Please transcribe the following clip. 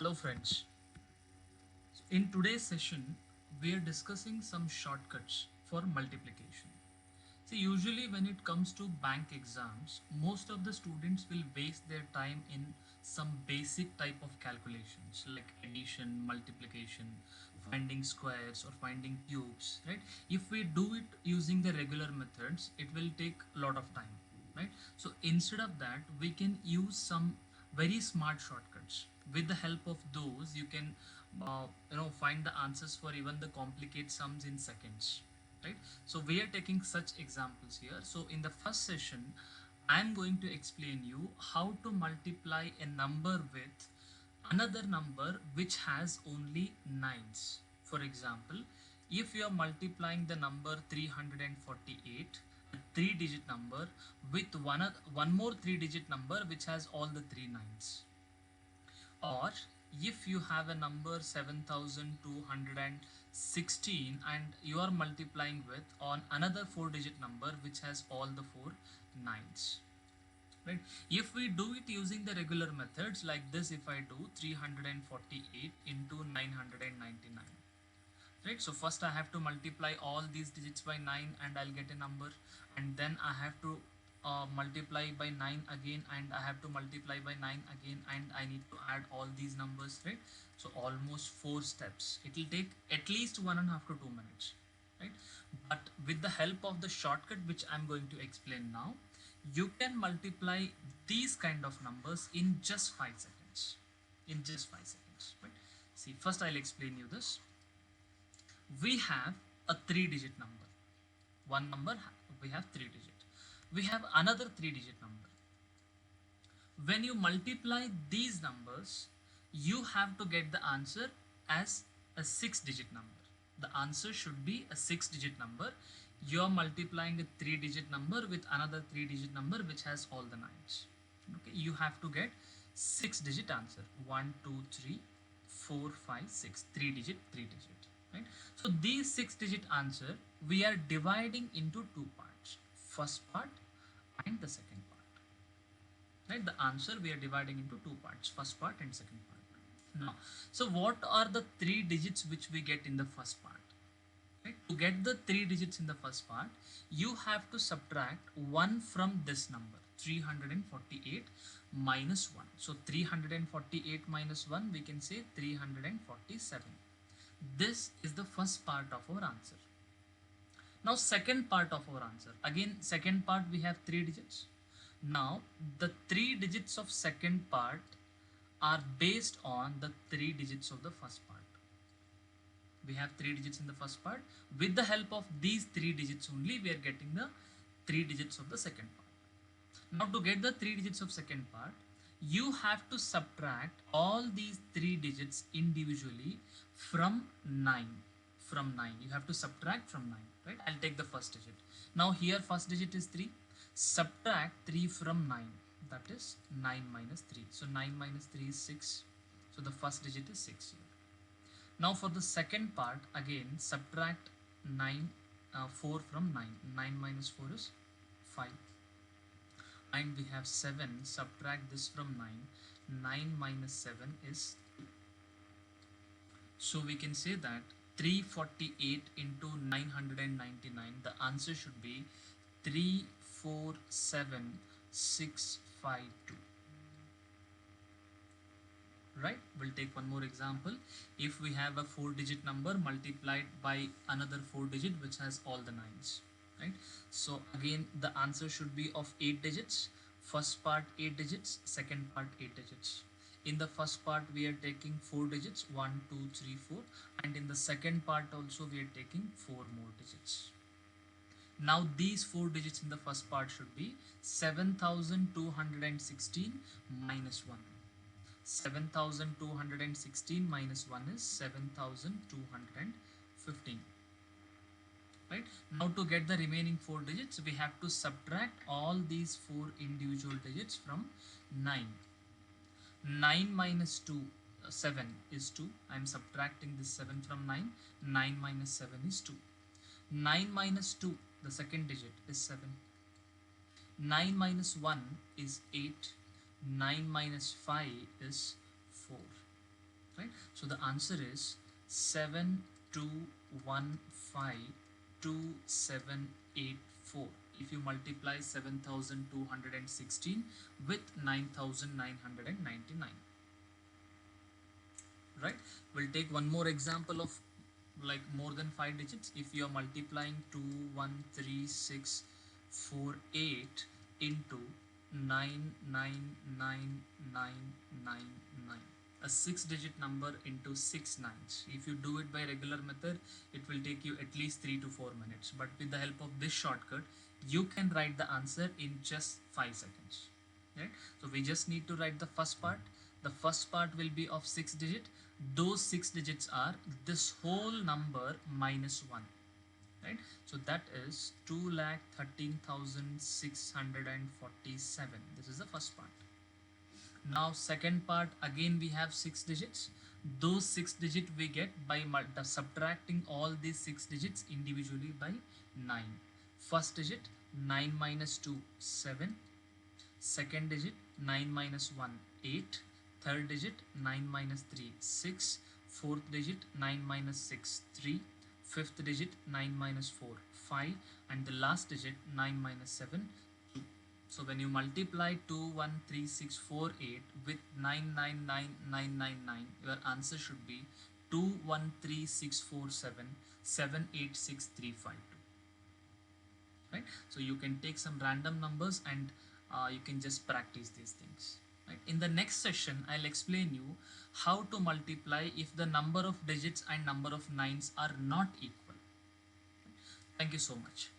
Hello friends. In today's session, we are discussing some shortcuts for multiplication. See, usually when it comes to bank exams, most of the students will waste their time in some basic type of calculations like addition, multiplication, finding squares or finding cubes, right? If we do it using the regular methods, it will take a lot of time, right? So instead of that, we can use some very smart shortcuts. With the help of those, you can find the answers for even the complicated sums in seconds, right? So we are taking such examples here. So in the first session, I'm going to explain you how to multiply a number with another number which has only nines. For example, if you are multiplying the number 348, a three digit number, with one more three digit number which has all the three nines, or if you have a number 7216 and you are multiplying with on another four digit number which has all the four nines, right? If we do it using the regular methods like this, if I do 348 into 999, right? So first I have to multiply all these digits by 9 and I'll get a number, and then I have to multiply by 9 again, and I have to multiply by 9 again, and I need to add all these numbers, right? So almost four steps. It will take at least 1.5 to 2 minutes, right? But with the help of the shortcut which I'm going to explain now, you can multiply these kind of numbers in just 5 seconds. In just 5 seconds, right? See, first I'll explain you this. We have a three digit number. One number, we have three digit. We have another three digit number. When you multiply these numbers, you have to get the answer as a six digit number. The answer should be a six digit number. You are multiplying a three digit number with another three digit number which has all the nines. Okay, you have to get six digit answer. 1 2 3 4 5 6, three digit, right? So these six digit answer we are dividing into two parts, first part and the second part, right? The answer we are dividing into two parts, first part and second part. Now, so what are the three digits which we get in the first part, right? To get the three digits in the first part, you have to subtract 1 from this number 348 minus 1. So 348 minus 1, we can say 347. This is the first part of our answer. Now second part of our answer, again second part we have three digits. Now the three digits of second part are based on the three digits of the first part. We have three digits in the first part. With the help of these three digits only, we are getting the three digits of the second part. Now to get the three digits of second part, you have to subtract all these three digits individually from 9. From 9, you have to subtract from 9, right? I'll take the first digit. Now here first digit is 3. Subtract 3 from 9, that is 9 minus 3. So 9 minus 3 is 6. So the first digit is 6 here. Now for the second part, again subtract 4 from 9. 9 minus 4 is 5. And we have 7. Subtract this from 9. 9 minus 7 is 2. So we can say that 348 into 999, the answer should be 347652. Right? We'll take one more example. If we have a four digit number multiplied by another four digit which has all the nines, right? So again the answer should be of 8 digits. First part 8 digits, second part 8 digits. In the first part we are taking four digits, 1 2 3 4, and in the second part also we are taking four more digits. Now these four digits in the first part should be 7216 minus 1. 7216 minus 1 is 7215, right? Now to get the remaining four digits, we have to subtract all these four individual digits from 9. 9 minus 2, 7 is 2. I am subtracting this 7 from 9. 9 minus 7 is 2. 9 minus 2, the second digit, is 7. 9 minus 1 is 8. 9 minus 5 is 4. right? So the answer is 72152784. If you multiply 7216 with 9999, right? We'll take one more example of like more than 5 digits. If you are multiplying 213648 into 999999, a 6 digit number into 6 nines. If you do it by regular method, it will take you at least 3 to 4 minutes, but with the help of this shortcut you can write the answer in just 5 seconds, right? So we just need to write the first part. The first part will be of 6 digit. Those 6 digits are this whole number minus 1, right? So that is 2,13,647. This is the first part. Now second part, again we have 6 digits. Those 6 digit we get by subtracting all these 6 digits individually by 9. First digit 9 minus 2 7. Second digit 9 minus 1 8. Third digit 9 minus 3 6. Fourth digit 9 minus 6 3. Fifth digit 9 minus 4 5. And the last digit 9 minus 7 2. So when you multiply 213648 with 999999, your answer should be 213,647,786,352. Right? So you can take some random numbers and you can just practice these things. Right? In the next session, I'll explain you how to multiply if the number of digits and number of nines are not equal. Thank you so much.